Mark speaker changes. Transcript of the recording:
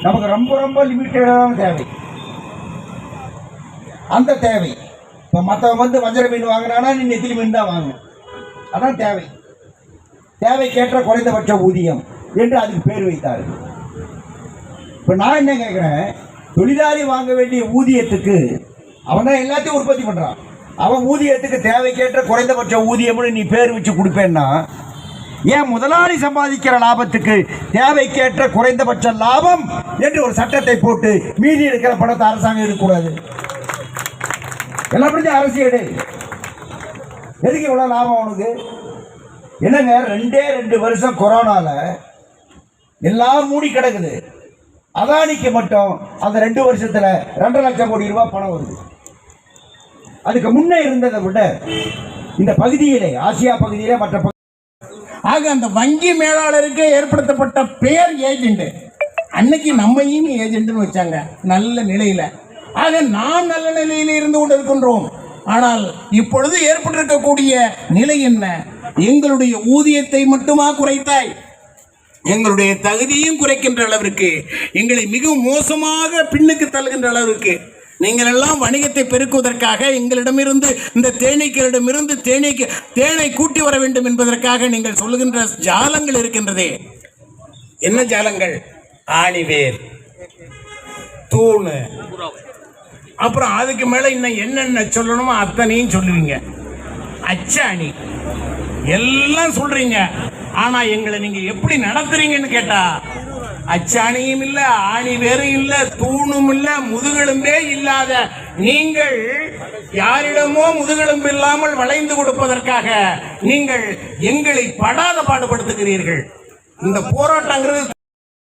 Speaker 1: நமக்கு ரொம்ப ரொம்ப லிமிட்டடான தேவை. அந்த தேவை இப்போ மற்றவங்க வந்து வஞ்சர மீன் வாங்கினானா நீ நெத்திலி மீன் தான் வாங்கணும். அதான் தேவை. தேவைக்கேற்ற குறைந்தபட்ச ஊதியம் என்று அதுக்கு பேர் வைத்தார்கள். இப்போ நான் என்ன கேட்குறேன், தொழிலாளி வாங்க வேண்டிய ஊதியத்துக்கு அவன் தான் எல்லாத்தையும் உற்பத்தி பண்ணுறான். அவன் ஊதியத்துக்கு தேவைக்கேற்ற குறைந்தபட்ச ஊதியம்னு நீ பேர் வச்சு கொடுப்பேன்னா, ஏன் முதலாளி சம்பாதிக்கிற லாபத்துக்கு தேவைக்கேற்ற குறைந்தபட்ச லாபம் என்று ஒரு சட்டத்தை போட்டு மீதி இருக்கிற பணத்தை அரசாங்கம் எடுக்கக்கூடாது? எல்லாம் பிடிச்ச அரசியல் எதுக்கு இவ்வளவு லாபம் உனக்கு? என்னங்க 2 வருஷம் கொரோனால எல்லாம் மூடி கிடக்குது. அதானிக்கு மட்டும் அந்த 2 வருஷத்துல 2 லட்சம் கோடி ரூபாய் பணம் வருது. அதுக்கு முன்னே இருந்ததை விட இந்த பகுதியிலே, ஆசியா பகுதியிலே, மற்ற
Speaker 2: ஆக அந்த வங்கி மேலாளருக்கு ஏற்படுத்தப்பட்ட பெயர் ஏஜென்ட். அன்னைக்கு நம்மையும் ஏஜென்ட்னு வச்சாங்க நல்ல நிலையில. ஆக நாம் நல்ல நிலையில இருந்து கொண்டு இருக்கின்றோம். ஆனால் இப்பொழுது ஏற்பட்டிருக்கக்கூடிய நிலை என்ன? எங்களுடைய ஊதியத்தை மட்டுமா குறைத்தாய்? எங்களுடைய தகுதியும் குறைக்கின்ற அளவிற்கு, எங்களை மிக மோசமாக பின்னுக்கு தள்ளுகின்ற அளவிற்கு, நீங்கள் எல்லாம் வணிகத்தை பெருக்குவதற்காக எங்களிடமிருந்து இந்த தேனீக்களிடமிருந்து தேனை கூட்டி வர வேண்டும் என்பதற்காக நீங்கள் சொல்லுகின்ற ஜாலங்கள் இருக்கின்றதே. என்ன ஜாலங்கள்? ஆணிவேர், தூணு, அப்புறம் அதுக்கு மேல இன்னும் என்னென்ன சொல்லணுமோ அத்தனையும் சொல்லுவீங்க. அச்சாணி எல்லாம் சொல்றீங்க. ஆனா எங்களை நீங்க எப்படி நடத்துறீங்கன்னு கேட்டா, அச்சாணியும் இல்ல, ஆணி வேறும் இல்ல, தூணும் இல்ல, முதுகெலும்பே இல்லாத நீங்கள் யாரிடமோ முதுகெலும்பு இல்லாமல் வளைந்து கொடுப்பதற்காக நீங்கள் எங்களை படாத பாடுபடுத்துகிறீர்கள். இந்த போராட்டங்கிறது